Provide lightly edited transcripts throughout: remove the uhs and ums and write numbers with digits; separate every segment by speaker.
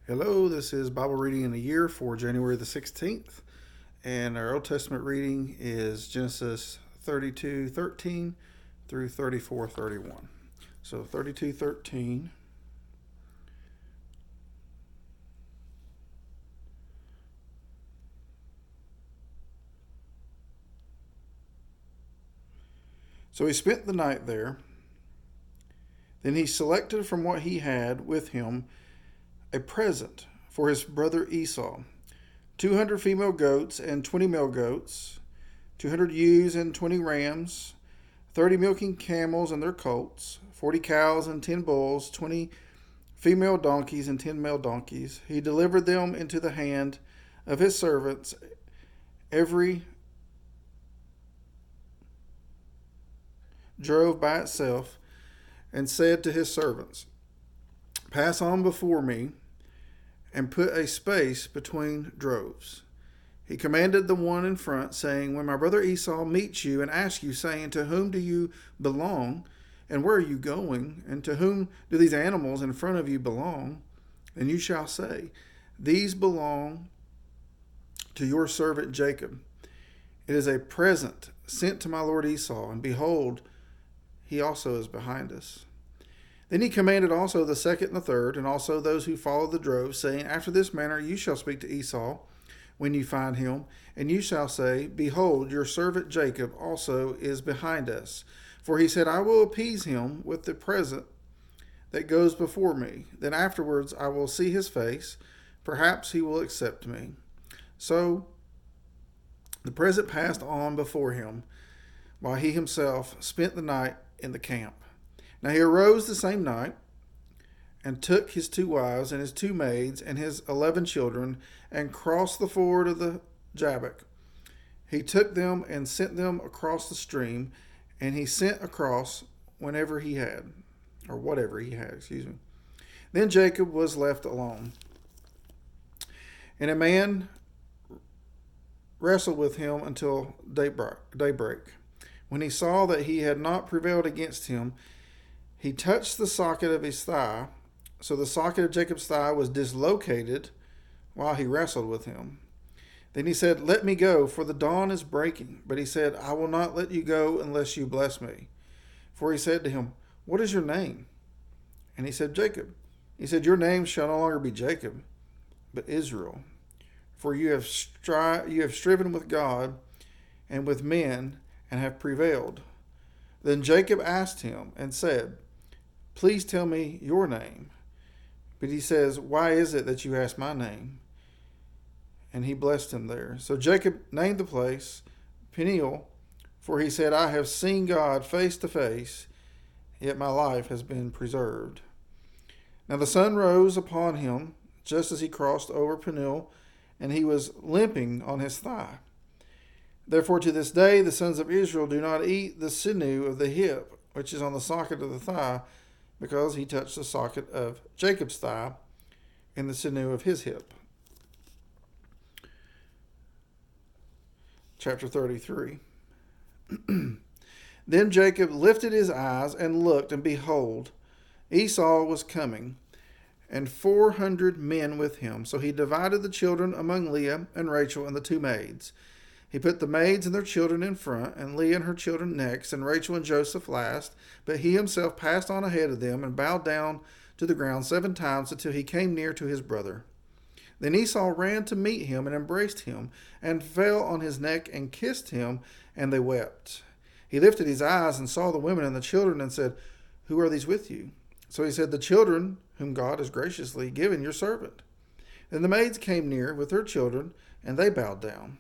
Speaker 1: Hello, this is Bible Reading in a Year for January the 16th, and our Old Testament reading is Genesis 32:13 through 34:31. So 32:13. So he spent the night there. Then he selected from what he had with him a present for his brother Esau, 200 female goats and 20 male goats, 200 ewes and 20 rams, 30 milking camels and their colts, 40 cows and 10 bulls, 20 female donkeys and 10 male donkeys. He delivered them into the hand of his servants, every drove by itself, and said to his servants, "Pass on before me, and put a space between droves." He commanded the one in front, saying, "When my brother Esau meets you and asks you, saying, 'To whom do you belong, and where are you going, and to whom do these animals in front of you belong?' then you shall say, 'These belong to your servant Jacob. It is a present sent to my lord Esau, and behold, he also is behind us.'" Then he commanded also the second and the third, and also those who followed the drove, saying, "After this manner you shall speak to Esau when you find him, and you shall say, 'Behold, your servant Jacob also is behind us. For he said, I will appease him with the present that goes before me. Then afterwards I will see his face. Perhaps he will accept me.' So the present passed on before him, while he himself spent the night in the camp. Now he arose the same night, and took his 2 wives and his 2 maids and his 11 children, and crossed the ford of the Jabbok. He took them and sent them across the stream, and he sent across whatever he had. Then Jacob was left alone, and a man wrestled with him until daybreak. When he saw that he had not prevailed against him, he touched the socket of his thigh. So the socket of Jacob's thigh was dislocated while he wrestled with him. Then he said, "Let me go, for the dawn is breaking." But he said, "I will not let you go unless you bless me." For he said to him, "What is your name?" And he said, "Jacob." He said, "Your name shall no longer be Jacob, but Israel. For you have striven with God and with men, and have prevailed." Then Jacob asked him and said, "Please tell me your name." But he says, "Why is it that you ask my name?" And he blessed him there. So Jacob named the place Peniel, for he said, "I have seen God face to face, yet my life has been preserved." Now the sun rose upon him just as he crossed over Peniel, and he was limping on his thigh. Therefore to this day the sons of Israel do not eat the sinew of the hip, which is on the socket of the thigh, because he touched the socket of Jacob's thigh in the sinew of his hip. Chapter 33. Then Jacob lifted his eyes and looked, and behold, Esau was coming, and 400 men with him. So he divided the children among Leah and Rachel and the 2 maids. He put the maids and their children in front, and Leah and her children next, and Rachel and Joseph last. But he himself passed on ahead of them, and bowed down to the ground 7 times until he came near to his brother. Then Esau ran to meet him and embraced him, and fell on his neck and kissed him, and they wept. He lifted his eyes and saw the women and the children, and said, "Who are these with you?" So he said, "The children whom God has graciously given your servant." Then the maids came near with her children, and they bowed down.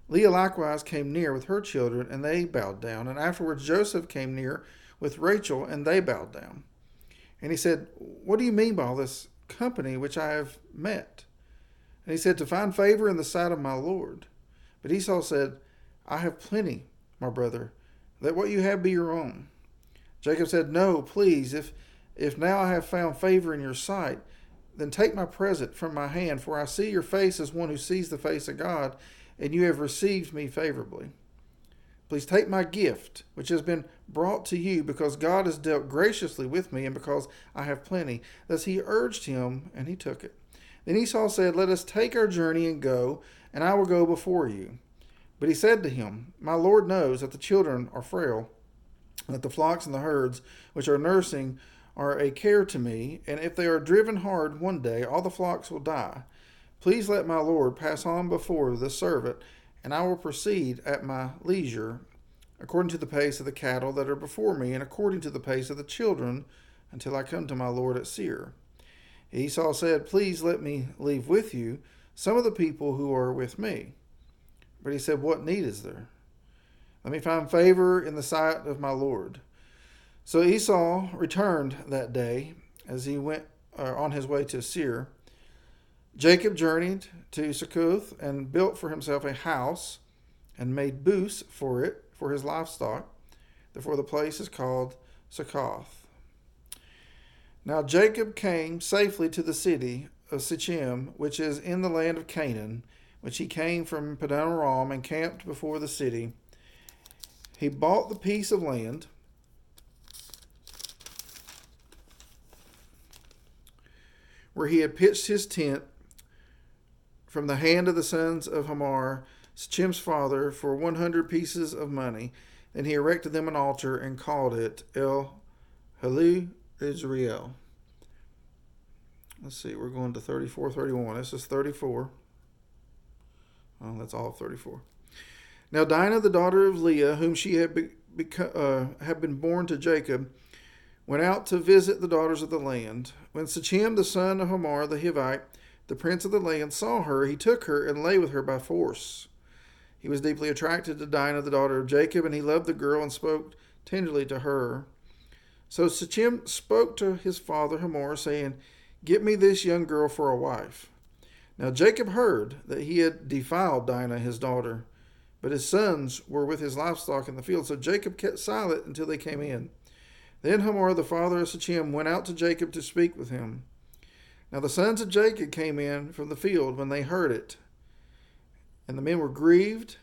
Speaker 1: Leah likewise came near with her children, and they bowed down. And afterwards Joseph came near with Rachel, and they bowed down. And he said, "What do you mean by all this company which I have met?" And he said, "To find favor in the sight of my Lord." But Esau said, "I have plenty, my brother. Let what you have be your own." Jacob said, "No, please, if now I have found favor in your sight, then take my present from my hand, for I see your face as one who sees the face of God, and you have received me favorably. Please take my gift, which has been brought to you, because God has dealt graciously with me, and because I have plenty." Thus he urged him, and he took it. Then Esau said, "Let us take our journey and go, and I will go before you." But he said to him, "My Lord knows that the children are frail, and that the flocks and the herds which are nursing are a care to me, and if they are driven hard one day, all the flocks will die. Please let my Lord pass on before the servant, and I will proceed at my leisure, according to the pace of the cattle that are before me, and according to the pace of the children, until I come to my Lord at Seir." Esau said, "Please let me leave with you some of the people who are with me." But he said, "What need is there? Let me find favor in the sight of my Lord." So Esau returned that day as he went on his way to Seir. Jacob journeyed to Succoth and built for himself a house and made booths for it for his livestock. Therefore the place is called Succoth. Now Jacob came safely to the city of Shechem, which is in the land of Canaan, which he came from Padan Aram and camped before the city. He bought the piece of land where he had pitched his tent from the hand of the sons of Hamor, Shechem's father, for 100 pieces of money. Then he erected them an altar and called it El Halu Israel. Let's see, we're going to 34, 31. This is 34. Oh, that's all of 34. Now Dinah, the daughter of Leah, whom she had been born to Jacob, went out to visit the daughters of the land. When Shechem, the son of Hamor the Hivite, the prince of the land, saw her, he took her and lay with her by force. He was deeply attracted to Dinah, the daughter of Jacob, and he loved the girl and spoke tenderly to her. So Shechem spoke to his father Hamor, saying, "Get me this young girl for a wife." Now Jacob heard that he had defiled Dinah, his daughter, but his sons were with his livestock in the field, so Jacob kept silent until they came in. Then Hamor, the father of Shechem, went out to Jacob to speak with him. Now the sons of Jacob came in from the field when they heard it. And the men were grieved,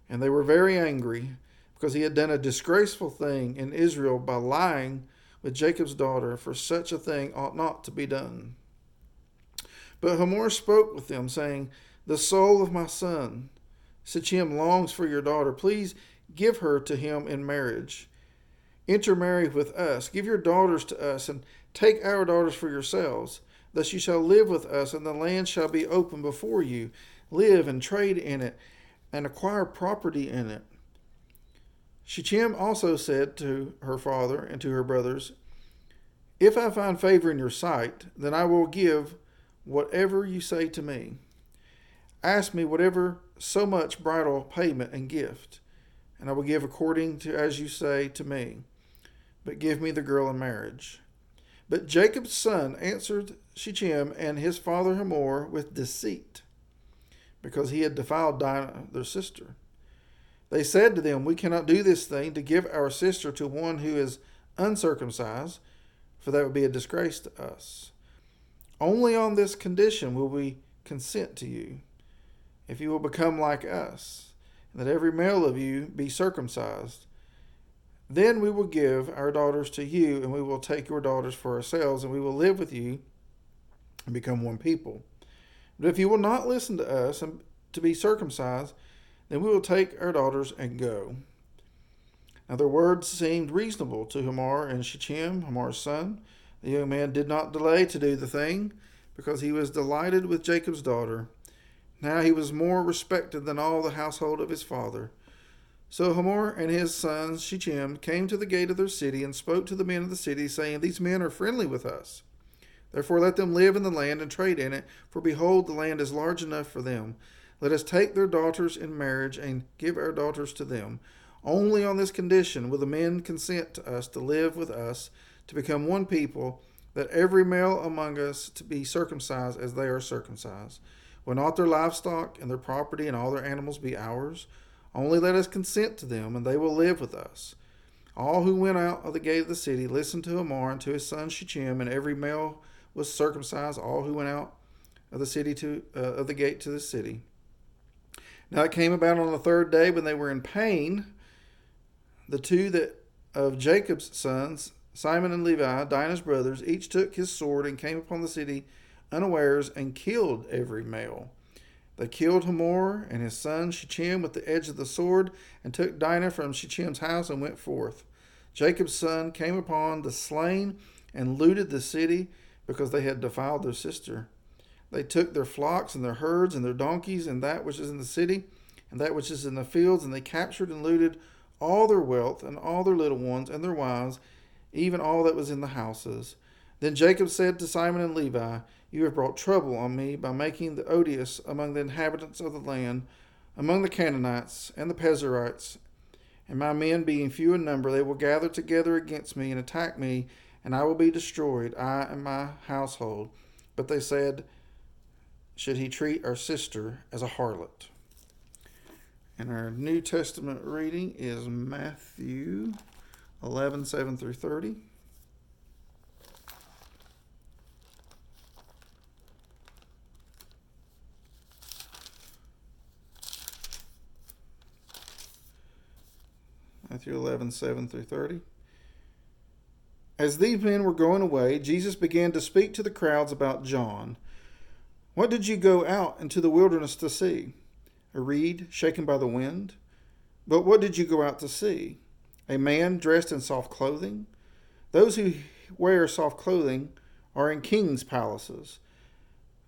Speaker 1: and they were very angry, because he had done a disgraceful thing in Israel by lying with Jacob's daughter, for such a thing ought not to be done. But Hamor spoke with them, saying, "The soul of my son, Shechem, longs for your daughter. Please give her to him in marriage. Intermarry with us. Give your daughters to us, and take our daughters for yourselves. Thus you shall live with us, and the land shall be open before you. Live and trade in it, and acquire property in it." Shechem also said to her father and to her brothers, "If I find favor in your sight, then I will give whatever you say to me. Ask me whatever so much bridal payment and gift, and I will give according to as you say to me. But give me the girl in marriage." But Jacob's son answered Shechem and his father Hamor with deceit, because he had defiled Dinah, their sister. They said to them, "We cannot do this thing, to give our sister to one who is uncircumcised, for that would be a disgrace to us. Only on this condition will we consent to you, if you will become like us, and that every male of you be circumcised. Then we will give our daughters to you, and we will take your daughters for ourselves, and we will live with you and become one people. But if you will not listen to us and to be circumcised, then we will take our daughters and go." Now their words seemed reasonable to Hamor and Shechem, Hamor's son. The young man did not delay to do the thing, because he was delighted with Jacob's daughter. Now he was more respected than all the household of his father. So Hamor and his son Shechem came to the gate of their city and spoke to the men of the city, saying, "These men are friendly with us. Therefore let them live in the land and trade in it, for behold, the land is large enough for them. Let us take their daughters in marriage and give our daughters to them. Only on this condition will the men consent to us to live with us, to become one people, that every male among us to be circumcised as they are circumcised. Will not their livestock and their property and all their animals be ours? Only let us consent to them, and they will live with us." All who went out of the gate of the city listened to Hamor and to his son Shechem, and every male was circumcised, all who went out of the city of the gate to the city. Now it came about on the third day, when they were in pain, the two of Jacob's sons, Simon and Levi, Dinah's brothers, each took his sword and came upon the city unawares and killed every male. They killed Hamor and his son Shechem with the edge of the sword, and took Dinah from Shechem's house and went forth. Jacob's son came upon the slain and looted the city, because they had defiled their sister. They took their flocks and their herds and their donkeys and that which is in the city and that which is in the fields, and they captured and looted all their wealth and all their little ones and their wives, even all that was in the houses. Then Jacob said to Simon and Levi, "You have brought trouble on me by making the odious among the inhabitants of the land, among the Canaanites and the Perizzites. And my men being few in number, they will gather together against me and attack me, and I will be destroyed, I and my household." But they said, "Should he treat our sister as a harlot?" And our New Testament reading is Matthew 11, 7 through 30. Matthew 11, 7 through 30. As these men were going away, Jesus began to speak to the crowds about John. "What did you go out into the wilderness to see? A reed shaken by the wind? But what did you go out to see? A man dressed in soft clothing? Those who wear soft clothing are in kings' palaces.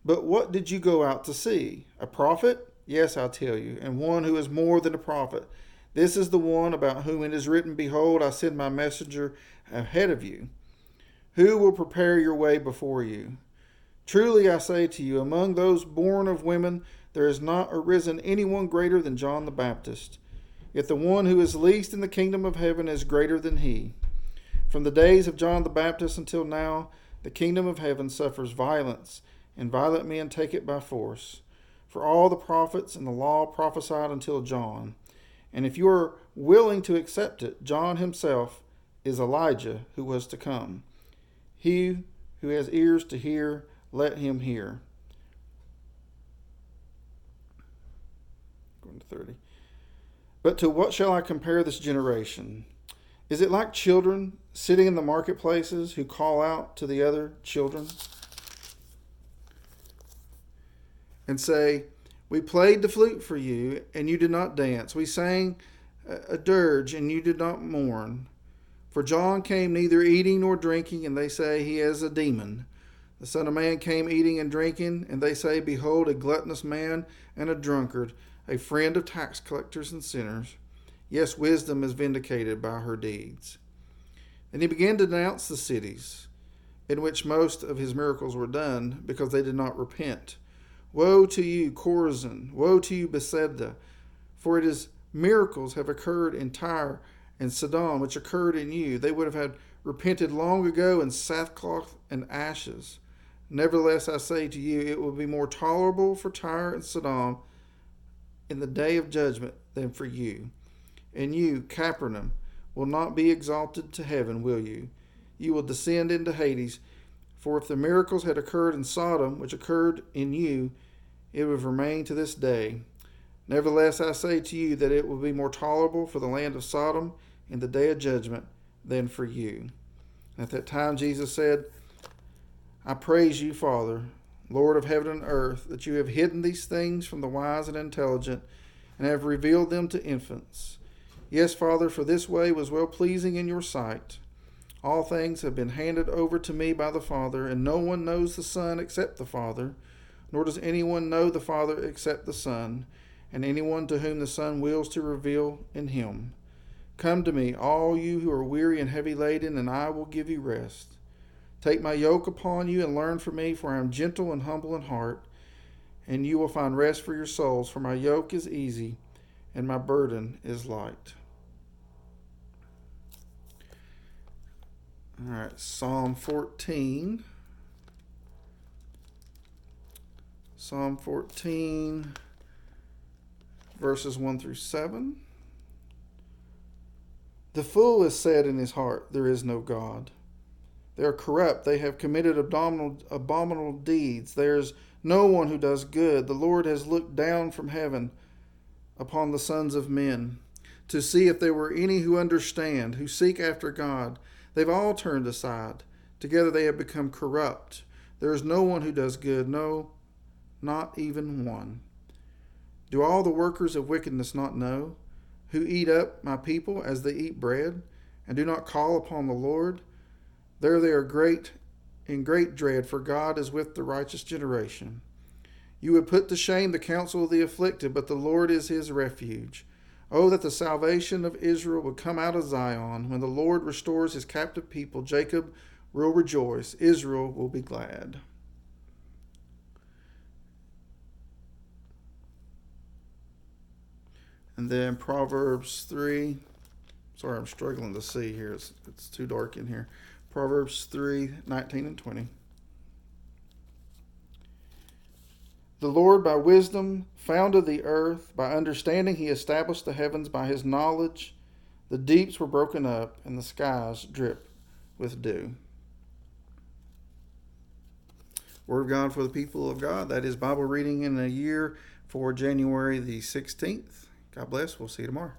Speaker 1: But what did you go out to see? A prophet? Yes, I tell you, and one who is more than a prophet. This is the one about whom it is written, 'Behold, I send my messenger ahead of you, who will prepare your way before you.' Truly I say to you, among those born of women, there has not arisen anyone greater than John the Baptist. Yet the one who is least in the kingdom of heaven is greater than he. From the days of John the Baptist until now, the kingdom of heaven suffers violence, and violent men take it by force. For all the prophets and the law prophesied until John. And if you are willing to accept it, John himself is Elijah who was to come. He who has ears to hear, let him hear." Going to 30. "But to what shall I compare this generation? Is it like children sitting in the marketplaces who call out to the other children and say, 'We played the flute for you, and you did not dance. We sang a dirge, and you did not mourn. For John came neither eating nor drinking, and they say he has a demon. The Son of Man came eating and drinking, and they say, Behold, a gluttonous man and a drunkard, a friend of tax collectors and sinners. Yes, wisdom is vindicated by her deeds.' And he began to denounce the cities in which most of his miracles were done, because they did not repent. 'Woe to you, Chorazin! Woe to you, Bethsaida! For it is miracles have occurred in Tyre and Sidon, which occurred in you. They would have had repented long ago in sackcloth and ashes. Nevertheless, I say to you, it will be more tolerable for Tyre and Sidon in the day of judgment than for you. And you, Capernaum, will not be exalted to heaven, will you? You will descend into Hades. For if the miracles had occurred in Sodom, which occurred in you, it would have remained to this day. Nevertheless, I say to you that it will be more tolerable for the land of Sodom in the day of judgment than for you." At that time Jesus said, "I praise you, Father, Lord of heaven and earth, that you have hidden these things from the wise and intelligent, and have revealed them to infants. Yes, Father, for this way was well pleasing in your sight. All things have been handed over to me by the Father, and no one knows the Son except the Father, nor does anyone know the Father except the Son, and anyone to whom the Son wills to reveal in him. Come to me, all you who are weary and heavy laden, and I will give you rest. Take my yoke upon you and learn from me, for I am gentle and humble in heart, and you will find rest for your souls, for my yoke is easy and my burden is light." All right, Psalm 14. Psalm 14, verses 1 through 7. "The fool has said in his heart, there is no God. They are corrupt. They have committed abominable deeds. There is no one who does good. The Lord has looked down from heaven upon the sons of men to see if there were any who understand, who seek after God. They've all turned aside. Together they have become corrupt. There is no one who does good, no, not even one. Do all the workers of wickedness not know, who eat up my people as they eat bread, and do not call upon the Lord? There they are in great dread, for God is with the righteous generation. You would put to shame the counsel of the afflicted, but the Lord is his refuge. Oh, that the salvation of Israel would come out of Zion. When the Lord restores his captive people, Jacob will rejoice. Israel will be glad. And then Proverbs 3. Sorry, I'm struggling to see here. It's too dark in here. Proverbs 3:19 and 20. The Lord by wisdom founded the earth. By understanding he established the heavens. By his knowledge the deeps were broken up, and the skies drip with dew. Word of God for the people of God. That is Bible reading in a year for January the 16th. God bless. We'll see you tomorrow.